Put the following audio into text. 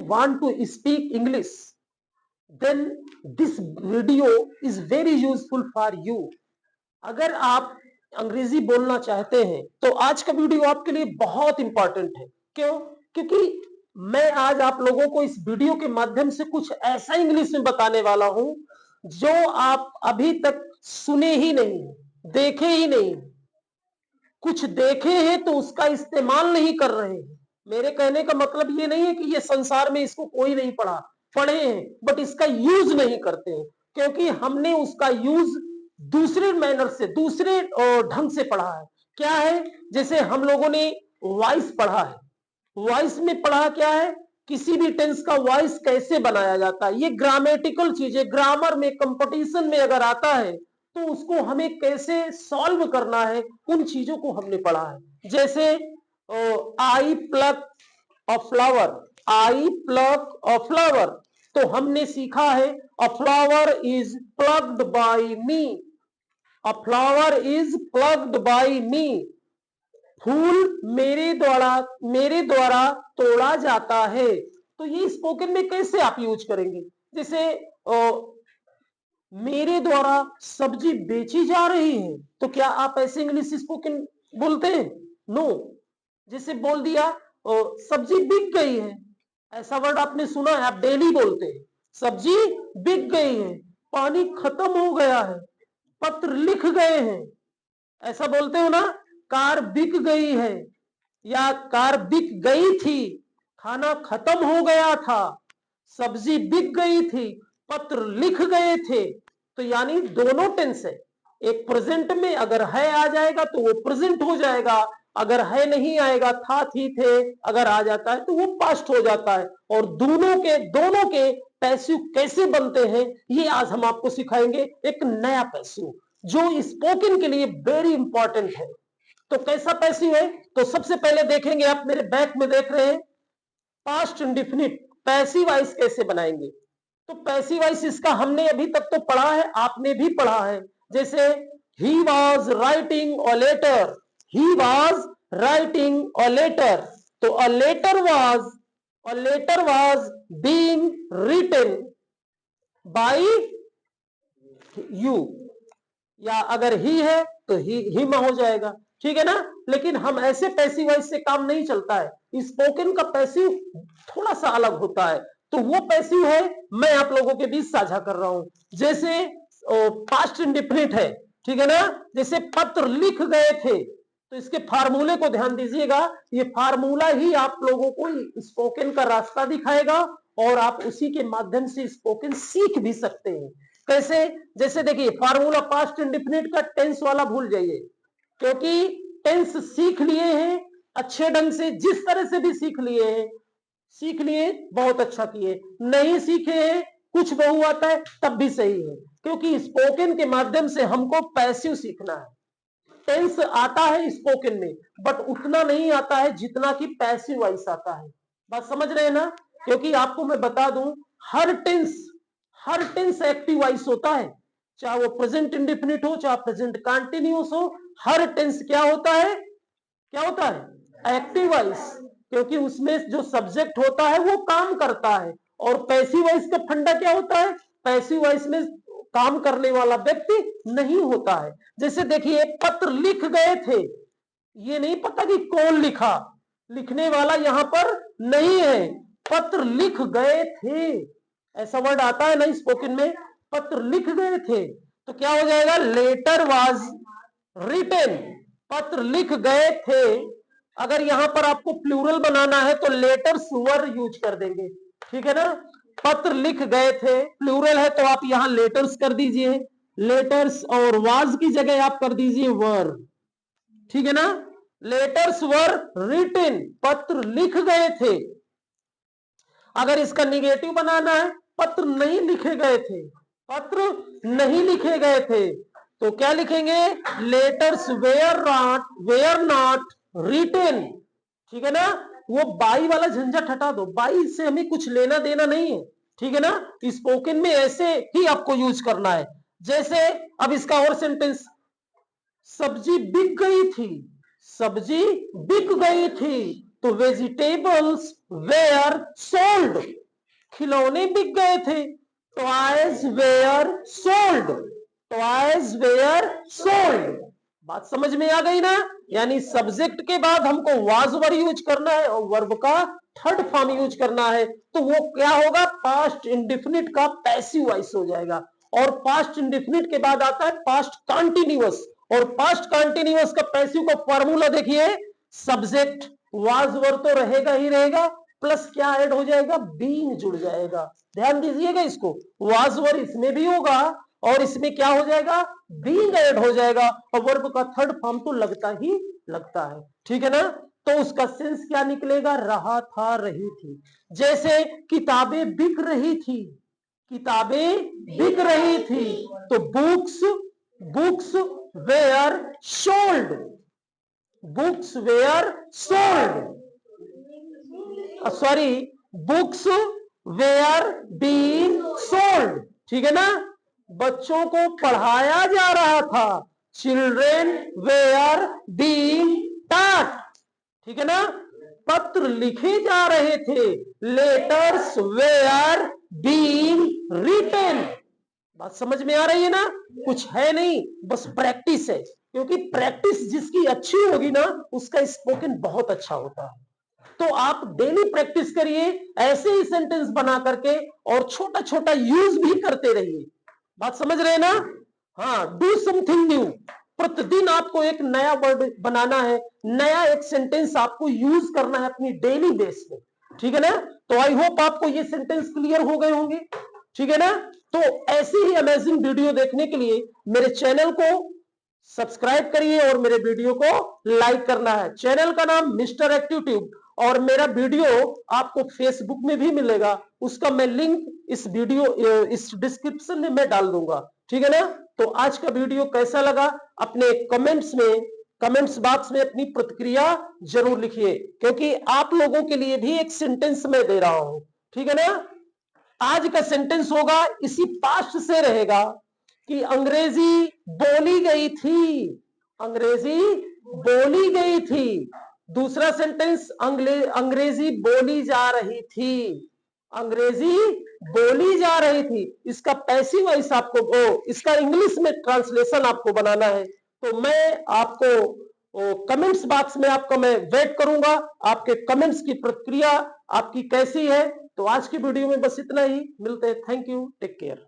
want to speak English, then this video is very useful for you. अगर आप अंग्रेजी बोलना चाहते हैं तो आज का वीडियो आपके लिए बहुत इंपॉर्टेंट है। क्यों? क्योंकि मैं आज आप लोगों को इस वीडियो के माध्यम से कुछ ऐसा इंग्लिश में बताने वाला हूं जो आप अभी तक सुने ही नहीं, देखे ही नहीं, कुछ देखे हैं तो उसका इस्तेमाल नहीं कर रहे हैं। मेरे कहने का मतलब ये नहीं है कि ये संसार में इसको कोई नहीं पढ़ा, पढ़े हैं, बट इसका यूज नहीं करते हैं, क्योंकि हमने उसका यूज दूसरे मैनर से, दूसरे ढंग से पढ़ा है। क्या है? जैसे हम लोगों ने वॉइस पढ़ा है। वॉइस में पढ़ा क्या है? किसी भी टेंस का वॉइस कैसे बनाया जाता है। ये ग्रामेटिकल चीज है। ग्रामर में, कंपटीशन में अगर आता है तो उसको हमें कैसे सॉल्व करना है, उन चीजों को हमने पढ़ा है। जैसे I pluck a flower, I pluck a flower, तो हमने सीखा है a flower is plucked by me, a flower is plucked by me, फूल मेरे द्वारा तोड़ा जाता है। तो ये स्पोकन में कैसे आप यूज करेंगे? जैसे मेरे द्वारा सब्जी बेची जा रही है, तो क्या आप ऐसे इंग्लिश स्पोकन बोलते हैं? नो। जैसे बोल दिया सब्जी बिक गई है, ऐसा वर्ड आपने सुना है, आप डेली बोलते हैं। सब्जी बिक गई है, पानी खत्म हो गया है, पत्र लिख गए हैं, ऐसा बोलते हो ना। कार बिक गई है या कार बिक गई थी, खाना खत्म हो गया था, सब्जी बिक गई थी, पत्र लिख गए थे। तो यानी दोनों टेंस है। एक प्रेजेंट में अगर है आ जाएगा तो वो प्रेजेंट हो जाएगा, अगर है नहीं आएगा, था थी थे अगर आ जाता है तो वो पास्ट हो जाता है। और दोनों के पैसिव कैसे बनते हैं ये आज हम आपको सिखाएंगे। एक नया पैसिव जो स्पोकन के लिए वेरी इंपॉर्टेंट है। तो कैसा पैसिव है? तो सबसे पहले देखेंगे, आप मेरे बैक में देख रहे हैं, पास्ट इंडेफिनिट पैसिव वॉइस कैसे बनाएंगे। तो पैसिव वॉइस इसका हमने अभी तक तो पढ़ा है, आपने भी पढ़ा है। जैसे he was writing a letter, he was writing a letter, तो a letter was being written by you, या अगर ही है तो हिम हो जाएगा, ठीक है ना। लेकिन हम ऐसे पैसिव वॉइस से काम नहीं चलता है। स्पोकन का पैसिव थोड़ा सा अलग होता है, तो वो पैसिव है मैं आप लोगों के बीच साझा कर रहा हूं। जैसे पास्ट इंडेफिनिट है, ठीक है ना। जैसे पत्र लिख गए थे, तो इसके फार्मूले को ध्यान दीजिएगा। ये फार्मूला ही आप लोगों को स्पोकन का रास्ता दिखाएगा और आप उसी के माध्यम से स्पोकन सीख भी सकते हैं। कैसे? जैसे देखिए फार्मूला, पास्ट इंडेफिनिट का टेंस वाला भूल जाइए, क्योंकि टेंस सीख लिए हैं अच्छे ढंग से, जिस तरह से भी सीख लिए बहुत अच्छा किए, नहीं सीखे हैं कुछ बहु आता है तब भी सही है, क्योंकि स्पोकन के माध्यम से हमको पैसिव सीखना है। टेंस आता है स्पोकन में, बट उतना नहीं आता है जितना कि पैसिव वॉइस आता है। बात समझ रहे हैं ना? क्योंकि आपको मैं बता दूं, हर टेंस एक्टिव वॉइस होता है, चाहे वो प्रेजेंट इंडेफिनिट हो, चाहे प्रेजेंट कंटीन्यूअस हो। हर टेंस क्या होता है? एक्टिव वॉइस, क्योंकि उसमें जो सब्जेक्ट होता है वो काम करता है। और पैसिव वॉइस का फंडा क्या होता है? पैसिव वॉइस में काम करने वाला व्यक्ति नहीं होता है। जैसे देखिए पत्र लिख गए थे, ये नहीं पता कि कौन लिखा, लिखने वाला यहां पर नहीं है, पत्र लिख गए थे, ऐसा वर्ड आता है ना स्पोकन में, पत्र लिख गए थे। तो क्या हो जाएगा? लेटर वाज रिटन, पत्र लिख गए थे। अगर यहां पर आपको प्लूरल बनाना है तो लेटर्स वर यूज कर देंगे, ठीक है ना। पत्र लिख गए थे, प्लूरल है तो आप यहां लेटर्स कर दीजिए, लेटर्स, और वाज की जगह आप कर दीजिए वर, ठीक है ना। लेटर्स वर रिटन, पत्र लिख गए थे। अगर इसका निगेटिव बनाना है, पत्र नहीं लिखे गए थे, पत्र नहीं लिखे गए थे, तो क्या लिखेंगे? लेटर्स वेयर नॉट रिटन, ठीक है ना। वो बाई वाला झंझट हटा दो, बाई से हमें कुछ लेना देना नहीं है, ठीक है ना। स्पोकन में ऐसे ही आपको यूज करना है। जैसे अब इसका और सेंटेंस, सब्जी बिक गई थी, सब्जी बिक गई थी, तो वेजिटेबल्स वेयर सोल्ड, खिलौने बिक गए थे। Toys were sold, toys were sold. बात समझ में आ गई ना? यानी सब्जेक्ट के बाद हमको वाज वर्ब यूज करना है और वर्ब का थर्ड फॉर्म यूज करना है, तो वो क्या होगा? पास्ट इंडेफिनिट का पैसिव वॉइस हो जाएगा। और पास्ट इंडेफिनिट के बाद आता है पास्ट कंटीन्यूअस, और पास्ट कंटीन्यूअस का पैसिव का फॉर्मूला देखिए, सब्जेक्ट वाज वर्ब तो रहेगा ही रहेगा, प्लस क्या ऐड हो जाएगा? बीइंग जुड़ जाएगा। ध्यान दीजिएगा इसको, वाज वर्ब इसमें भी होगा और इसमें क्या हो जाएगा? बीइंग ऐड हो जाएगा, और वर्ब का थर्ड फॉर्म तो लगता ही लगता है। ठीक है ना? तो उसका सेंस क्या निकलेगा? रहा था, रही थी। जैसे किताबें बिक रही थी, किताबें बिक रही थी, तो books, books were sold, books were sold, sorry, books were being sold. ठीक है ना? बच्चों को पढ़ाया जा रहा था, चिल्ड्रेन वेयर बीइंग टॉट। ठीक है ना? पत्र लिखे जा रहे थे, लेटर्स वेयर बीइंग रिटन। बात समझ में आ रही है ना? कुछ है नहीं, बस प्रैक्टिस है, क्योंकि प्रैक्टिस जिसकी अच्छी होगी ना, उसका स्पोकन बहुत अच्छा होता है। तो आप डेली प्रैक्टिस करिए ऐसे ही सेंटेंस बना करके, और छोटा छोटा यूज भी करते रहिए। बात समझ रहे हैं ना? हाँ, डू समथिंग न्यू। प्रतिदिन आपको एक नया वर्ड बनाना है, नया एक सेंटेंस आपको यूज करना है अपनी डेली बेस पे। ठीक है ना? तो आई होप आपको ये सेंटेंस क्लियर हो गए होंगे। ठीक है ना? तो ऐसी ही अमेजिंग वीडियो देखने के लिए मेरे चैनल को सब्सक्राइब करिए और मेरे वीडियो को लाइक करना है। चैनल का नाम मिस्टर एक्टिव ट्यूब, और मेरा वीडियो आपको फेसबुक में भी मिलेगा, उसका मैं लिंक इस वीडियो इस डिस्क्रिप्शन में मैं डाल दूंगा। ठीक है ना? तो आज का वीडियो कैसा लगा, अपने कमेंट्स में, कमेंट्स बॉक्स में अपनी प्रतिक्रिया जरूर लिखिए, क्योंकि आप लोगों के लिए भी एक सेंटेंस मैं दे रहा हूं। ठीक है ना? आज का सेंटेंस होगा, इसी पास्ट से रहेगा कि अंग्रेजी बोली गई थी, अंग्रेजी बोली गई थी। दूसरा सेंटेंस, अंग्रेजी बोली जा रही थी, अंग्रेजी बोली जा रही थी। इसका पैसिव वॉइस आपको, इसका इंग्लिश में ट्रांसलेशन आपको बनाना है। तो मैं आपको कमेंट्स बॉक्स में आपका मैं वेट करूंगा, आपके कमेंट्स की प्रतिक्रिया आपकी कैसी है। तो आज की वीडियो में बस इतना ही, मिलते हैं। Thank you, take care.